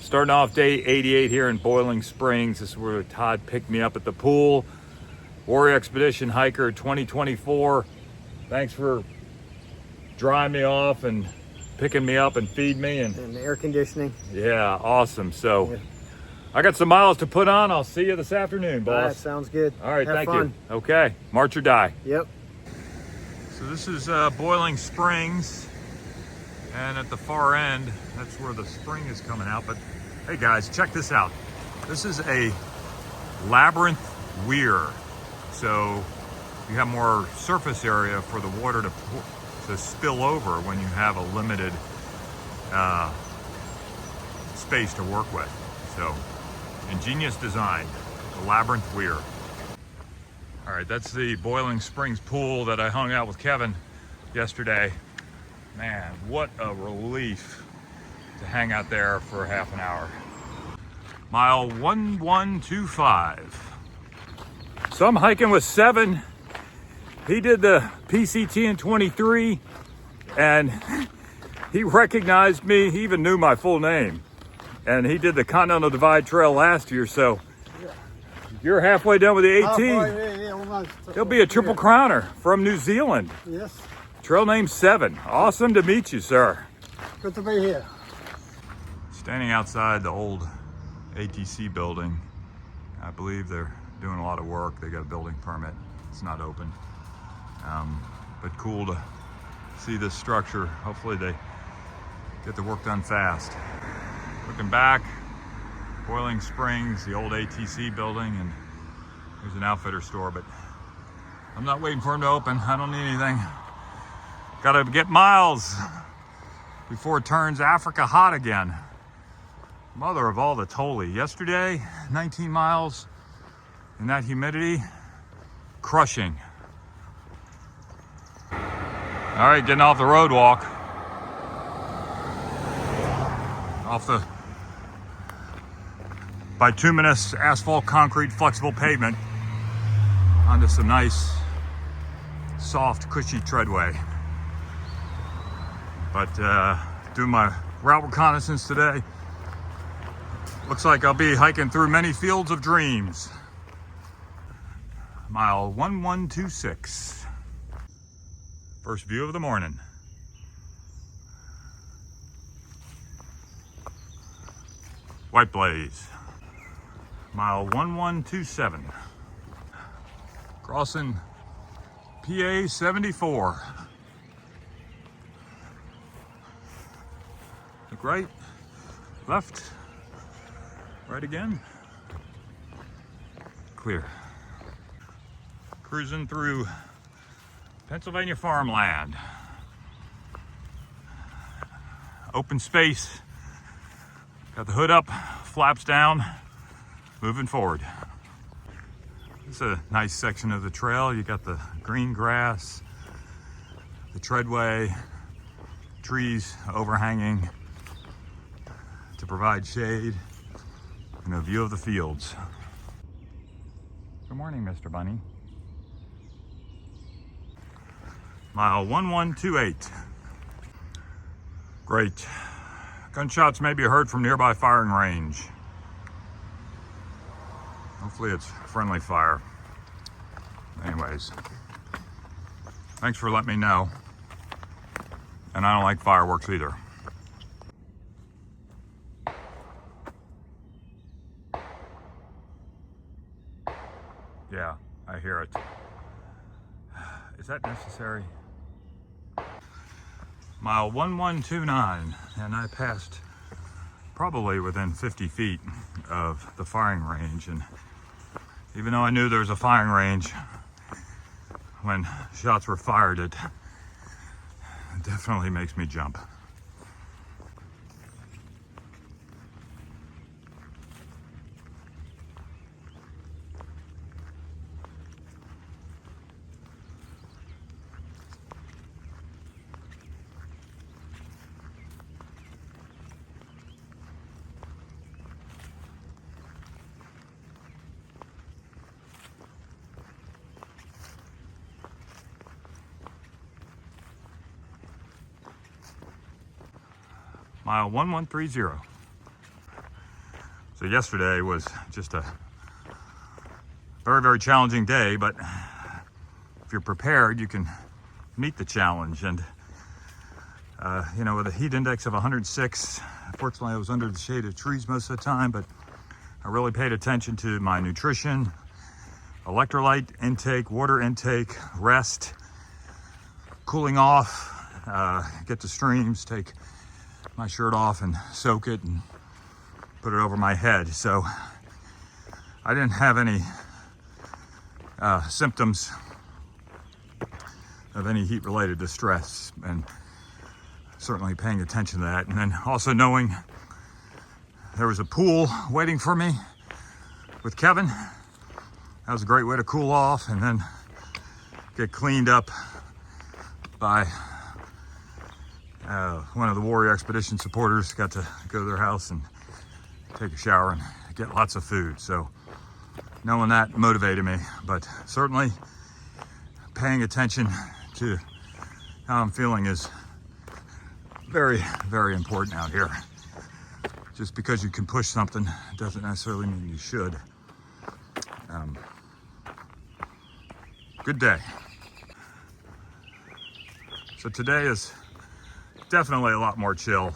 Starting off day 88 here in Boiling Springs. This is where Todd picked me up at the pool. Warrior Expedition Hiker 2024. Thanks for drying me off and picking me up and feed me. And the air conditioning. Yeah, awesome. So Yeah. I got some miles to put on. I'll see you this afternoon, boss. All right, sounds good. All right, Have thank fun. you. Okay, march or die. Yep. So this is Boiling Springs, and at the far end, that's where the spring is coming out. But hey guys, check this out. This is a labyrinth weir. So you have more surface area for the water to spill over when you have a limited space to work with. So ingenious design, the labyrinth weir. All right, that's the Boiling Springs pool that I hung out with Kevin yesterday. Man, what a relief to hang out there for half an hour. Mile 1125. So I'm hiking with 7. He did the PCT in 23, and he recognized me. He even knew my full name. And he did the Continental Divide Trail last year, so you're halfway done with the AT. He'll be a triple crowner from New Zealand. Yes. Trail name 7. Awesome to meet you, sir. Good to be here. Standing outside the old ATC building. I believe they're doing a lot of work. They got a building permit. It's not open. But cool to see this structure. Hopefully they get the work done fast. Looking back, Boiling Springs, the old ATC building, and there's an outfitter store, but I'm not waiting for them to open. I don't need anything. Gotta get miles before it turns Africa hot again. Mother of all the Tole. Yesterday, 19 miles in that humidity, crushing. All right, getting off the road walk. Off the bituminous asphalt concrete flexible pavement onto some nice soft cushy treadway. But doing my route reconnaissance today. Looks like I'll be hiking through many fields of dreams. Mile 1126. First view of the morning. White Blaze. Mile 1127. Crossing PA 74. Look right, left, right again. Clear. Cruising through Pennsylvania farmland. Open space. Got the hood up, flaps down, moving forward. It's a nice section of the trail. You got the green grass, the treadway, trees overhanging to provide shade, and a view of the fields. Good morning, Mr. Bunny. Mile 1128. Great. Gunshots may be heard from nearby firing range. Hopefully it's friendly fire. Anyways, thanks for letting me know. And I don't like fireworks either. Yeah, I hear it. Is that necessary? Mile 1129, and I passed probably within 50 feet of the firing range. And even though I knew there was a firing range when shots were fired, it definitely makes me jump. Mile 1130. So yesterday was just a very, very challenging day, but if you're prepared, you can meet the challenge. And you know, with a heat index of 106, fortunately I was under the shade of trees most of the time, but I really paid attention to my nutrition, electrolyte intake, water intake, rest, cooling off, get to streams, take my shirt off and soak it and put it over my head. So I didn't have any symptoms of any heat related distress, and certainly paying attention to that. And then also knowing there was a pool waiting for me with Kevin. That was a great way to cool off and then get cleaned up by one of the Warrior Expedition supporters. Got to go to their house and take a shower and get lots of food. So knowing that motivated me, but certainly paying attention to how I'm feeling is very, very important out here. Just because you can push something doesn't necessarily mean you should. Good day. So today is definitely a lot more chill.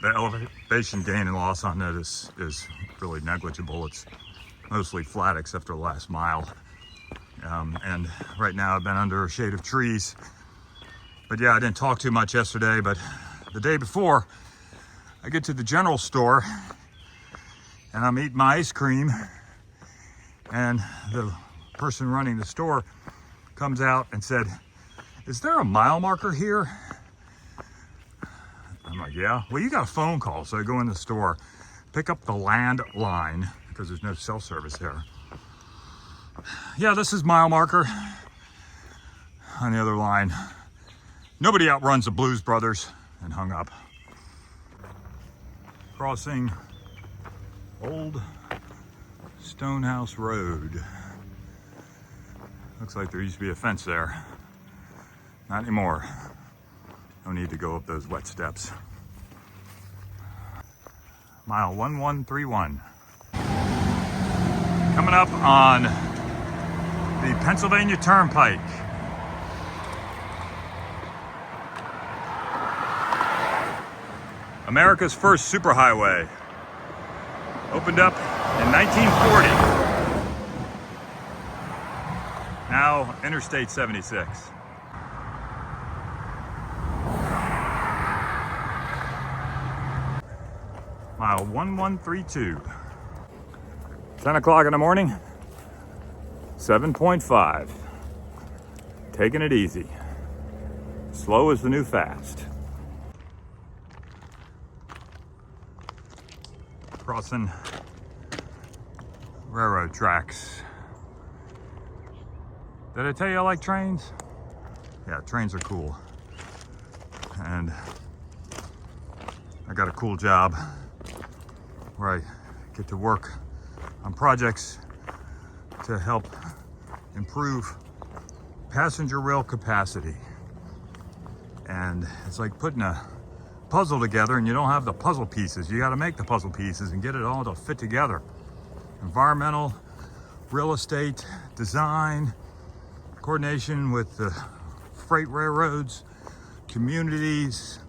The elevation gain and loss on it is really negligible. It's mostly flat except for the last mile. And right now I've been under a shade of trees. But yeah, I didn't talk too much yesterday, but the day before, I get to the general store and I'm eating my ice cream, and the person running the store comes out and said, "Is there a mile marker here?" I'm like, "Yeah." "Well, you got a phone call." So I go in the store, pick up the landline because there's no cell service there. "Yeah, this is mile marker." On the other line, "Nobody outruns the Blues Brothers," and hung up. Crossing Old Stonehouse Road. Looks like there used to be a fence there. Not anymore. No need to go up those wet steps. Mile 1131. Coming up on the Pennsylvania Turnpike. America's first superhighway. Opened up in 1940. Now Interstate 76. Mile 1132. 10 o'clock in the morning. 7.5. Taking it easy. Slow is the new fast. Crossing railroad tracks. Did I tell you I like trains? Yeah, trains are cool. And I got a cool job where I get to work on projects to help improve passenger rail capacity. And it's like putting a puzzle together and you don't have the puzzle pieces. You got to make the puzzle pieces and get it all to fit together. Environmental, real estate, design, coordination with the freight railroads, communities.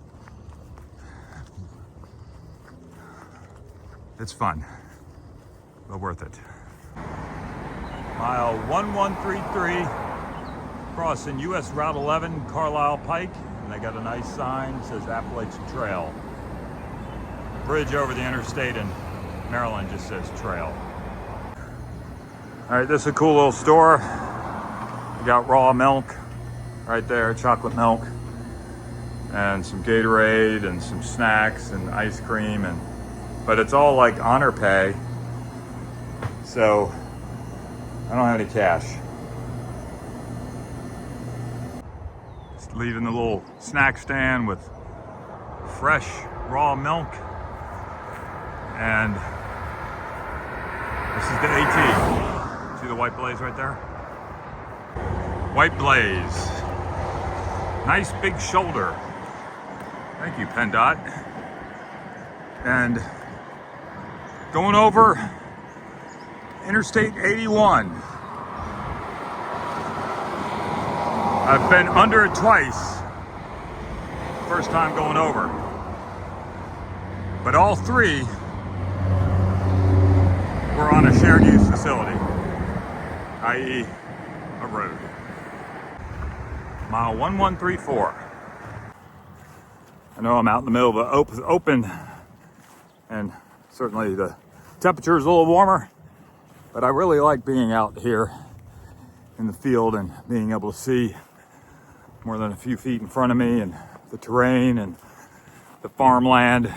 It's fun, but worth it. Mile 1133, crossing US Route 11, Carlisle Pike. And they got a nice sign that says Appalachian Trail. The bridge over the interstate in Maryland just says trail. All right, this is a cool little store. We got raw milk right there, chocolate milk, and some Gatorade and some snacks and ice cream, but it's all like honor pay. So I don't have any cash. Leaving the little snack stand with fresh raw milk, and this is the AT. See the white blaze right there? White blaze. Nice big shoulder. Thank you, PennDOT. And Going over Interstate 81. I've been under it twice. First time going over. But all three were on a shared use facility, i.e. a road. Mile 1134. I know I'm out in the middle of the open, and certainly the temperature is a little warmer, but I really like being out here in the field and being able to see more than a few feet in front of me and the terrain and the farmland.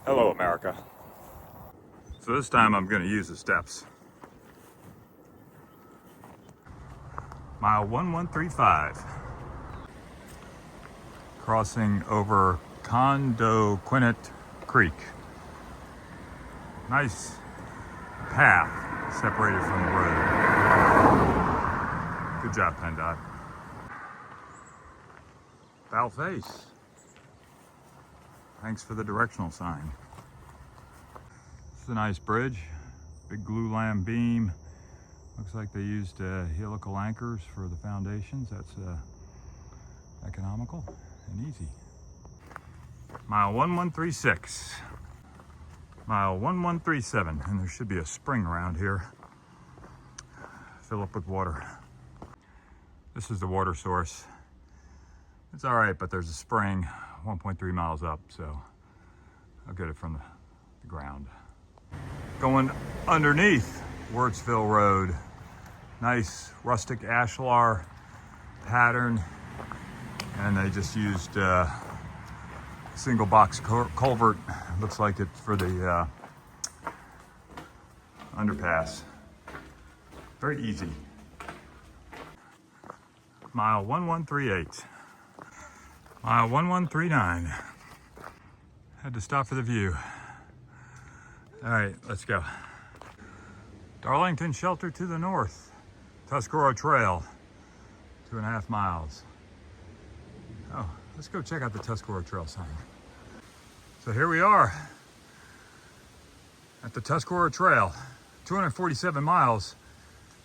Hello, America. So this time I'm going to use the steps. Mile 1135. Crossing over Condoquinnet Creek. Nice path separated from the road. Good job, PennDOT. Foul face. Thanks for the directional sign. This is a nice bridge. Big glue lam beam. Looks like they used helical anchors for the foundations. That's economical and easy. Mile 1136. Mile 1137. And there should be a spring around here. Fill up with water. This is the water source. It's all right, but there's a spring 1.3 miles up, so I'll get it from the ground. Going underneath Wirtsville Road. Nice rustic ashlar pattern, and they just used single box culvert. Looks like it's for the underpass. Very easy. Mile 1138. Mile 1139. Had to stop for the view. All right, let's go. Darlington Shelter to the north. Tuscarora Trail, 2.5 miles. Oh, let's go check out the Tuscarora Trail sign. So here we are at the Tuscarora Trail, 247 miles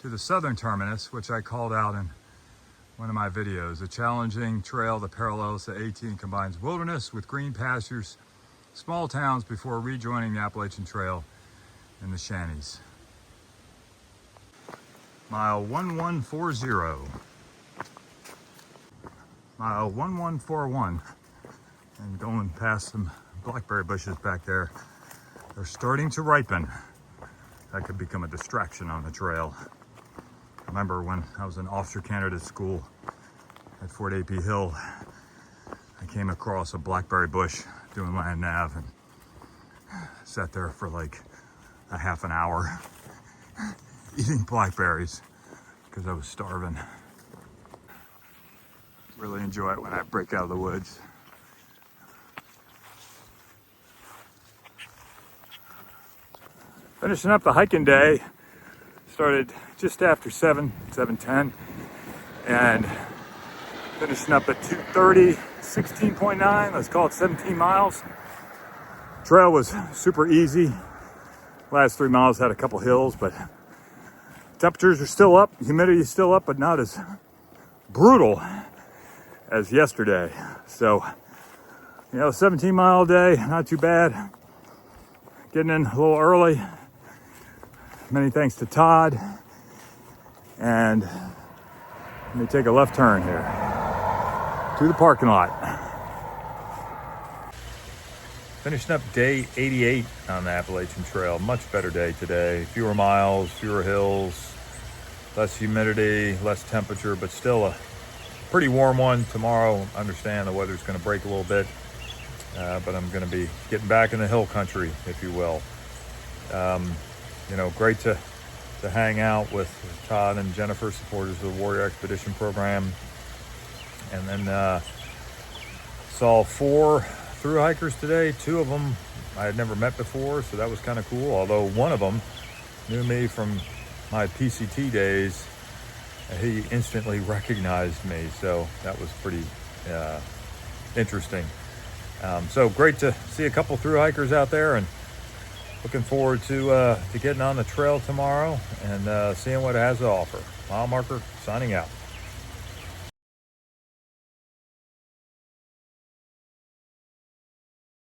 to the southern terminus, which I called out in one of my videos. A challenging trail that parallels the 18, combines wilderness with green pastures, small towns before rejoining the Appalachian Trail in the Shanties. Mile 1140. Mile 1141. And going past some blackberry bushes back there. They're starting to ripen. That could become a distraction on the trail. I remember when I was an officer candidate at school at Fort A.P. Hill, I came across a blackberry bush doing land nav and sat there for like a half an hour eating blackberries because I was starving. Really enjoy it when I break out of the woods. Finishing up the hiking day. Started just after 7:10, and finishing up at 2:30, 16.9, let's call it 17 miles. Trail was super easy. Last 3 miles had a couple hills, but temperatures are still up, humidity is still up, but not as brutal as yesterday. So, 17-mile day, not too bad. Getting in a little early. Many thanks to Todd. And let me take a left turn here to the parking lot. Finishing up day 88 on the Appalachian Trail. Much better day today. Fewer miles, fewer hills, less humidity, less temperature, but still a pretty warm one. Tomorrow, I understand the weather's going to break a little bit, but I'm going to be getting back in the hill country, if you will. Great to hang out with Todd and Jennifer, supporters of the Warrior Expedition program. And then saw 4 thru hikers today. 2 of them I had never met before, so that was kind of cool. Although one of them knew me from my PCT days. He instantly recognized me, so that was pretty interesting. So great to see a couple thru hikers out there, and looking forward to getting on the trail tomorrow and seeing what it has to offer. Mile Marker signing out.